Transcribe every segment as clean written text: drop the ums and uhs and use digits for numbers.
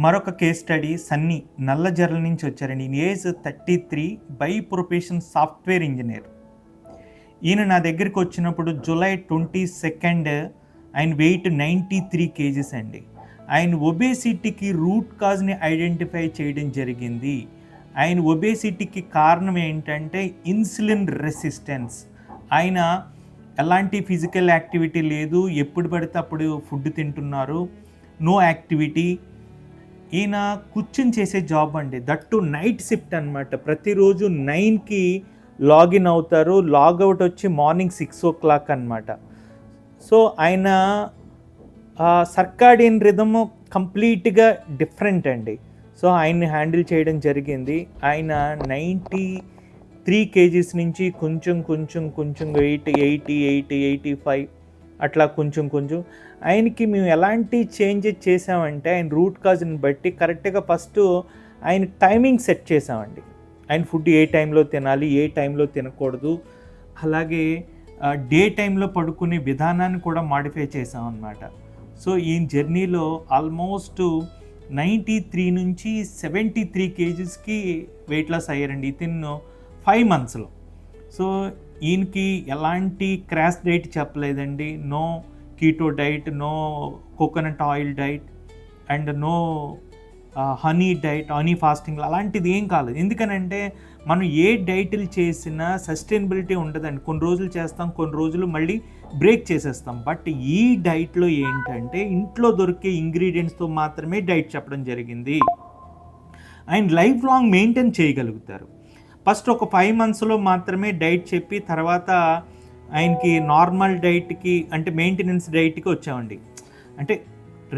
మరొక case study Sunny Nallajerla నుంచి వచ్చారండి. ఈయన age 33, by profession software engineer. ఈయన నా దగ్గరికి వచ్చినప్పుడు జూలై 22 ఆయన వెయిట్ 93 kgs అండి. ఆయన ఒబేసిటీకి రూట్ కాజ్ని ఐడెంటిఫై చేయడం జరిగింది. ఆయన ఒబేసిటీకి కారణం ఏంటంటే ఇన్సులిన్ రెసిస్టెన్స్. ఆయన ఎలాంటి ఫిజికల్ యాక్టివిటీ లేదు, ఎప్పుడు పడితే అప్పుడు ఫుడ్ తింటున్నారు, నో యాక్టివిటీ. ఈయన కూర్చుని చేసే జాబ్ అండి, దట్టు నైట్ షిఫ్ట్ అనమాట. ప్రతిరోజు 9కి లాగిన్ అవుతారు, లాగౌట్ వచ్చి మార్నింగ్ 6 o'clock అనమాట. సో ఆయన సర్కాడియన్ రిథమ్ కంప్లీట్గా డిఫరెంట్ అండి. సో ఆయన్ని హ్యాండిల్ చేయడం జరిగింది. ఆయన 93 kgs నుంచి కొంచెం వెయిట్ 80, 85 అట్లా కొంచెం ఆయనకి మేము ఎలాంటి చేంజెస్ చేసామంటే ఆయన రూట్ కాజ్ని బట్టి కరెక్ట్గా ఫస్ట్ ఆయన టైమింగ్ సెట్ చేసామండి. ఆయన ఫుడ్ ఏ టైంలో తినాలి, ఏ టైంలో తినకూడదు, అలాగే డే టైంలో పడుకునే విధానాన్ని కూడా మాడిఫై చేసామన్నమాట. సో ఈ జర్నీలో ఆల్మోస్ట్ 93 నుంచి 73 kgsకి వెయిట్ లాస్ అయ్యారండి వితిన్ 5 monthsలో. సో ఈయనకి ఎలాంటి క్రాష్ డైట్ చెప్పలేదండి, no keto diet, no coconut oil diet and no honey diet, honey fasting అలాంటిది ఏం కాలేదు. ఎందుకనంటే మనం ఏ డైట్లు చేసినా సస్టైనబిలిటీ ఉండదండి. కొన్ని రోజులు చేస్తాం, కొన్ని రోజులు మళ్ళీ బ్రేక్ చేసేస్తాం. బట్ ఈ డైట్లో ఏంటంటే ఇంట్లో దొరికే ఇంగ్రీడియంట్స్తో మాత్రమే డైట్ చెప్పడం జరిగింది. ఆయన లైఫ్ లాంగ్ మెయింటైన్ చేయగలుగుతారు. ఫస్ట్ ఒక 5 monthsలో మాత్రమే డైట్ చెప్పి తర్వాత ఆయనకి నార్మల్ డైట్కి అంటే మెయింటెనెన్స్ డైట్కి వచ్చామండి. అంటే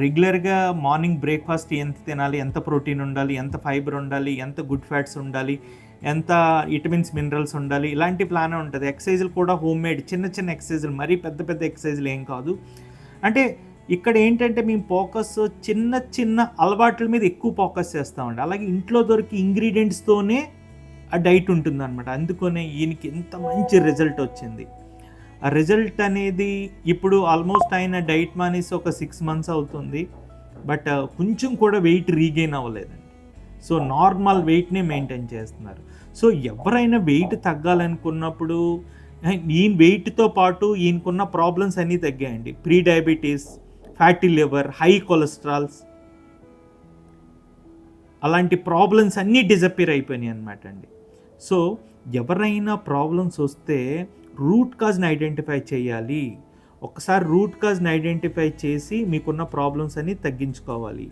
రెగ్యులర్గా మార్నింగ్ బ్రేక్ఫాస్ట్ ఎంత తినాలి, ఎంత ప్రోటీన్ ఉండాలి, ఎంత ఫైబర్ ఉండాలి, ఎంత గుడ్ ఫ్యాట్స్ ఉండాలి, ఎంత విటమిన్స్ మినరల్స్ ఉండాలి, ఇలాంటి ప్లాన్ ఉంటుంది. ఎక్సర్సైజులు కూడా హోమ్ మేడ్ చిన్న ఎక్సర్సైజులు, మరీ పెద్ద ఎక్సర్సైజులు ఏం కాదు. అంటే ఇక్కడ ఏంటంటే మేము ఫోకస్ చిన్న అలవాట్ల మీద ఎక్కువ ఫోకస్ చేస్తామండి. అలాగే ఇంట్లో దొరికి ఇంగ్రీడియంట్స్తోనే ఆ డైట్ ఉంటుందన్నమాట. అందుకనే ఈయనకి ఎంత మంచి రిజల్ట్ వచ్చింది. ఆ రిజల్ట్ అనేది ఇప్పుడు ఆల్మోస్ట్ ఆయన డైట్ మానేసి ఒక 6 months అవుతుంది. బట్ కొంచెం కూడా వెయిట్ రీగెయిన్ అవ్వలేదండి. సో నార్మల్ వెయిట్నే మెయింటైన్ చేస్తున్నారు. సో ఎవరైనా వెయిట్ తగ్గాలనుకున్నప్పుడు ఈయన వెయిట్తో పాటు ఈయనకున్న ప్రాబ్లమ్స్ అన్నీ తగ్గాయండి. Pre diabetes, fatty liver, high cholesterols అలాంటి ప్రాబ్లమ్స్ అన్నీ డిజపియర్ అయిపోయినాయి అనమాట అండి. సో ఎవరైనా ప్రాబ్లమ్స్ వస్తే రూట్ కాజ్ని ఐడెంటిఫై చేయాలి. ఒకసారి రూట్ కాజ్ని ఐడెంటిఫై చేసి మీకున్న ప్రాబ్లమ్స్ అన్నీ తగ్గించుకోవాలి.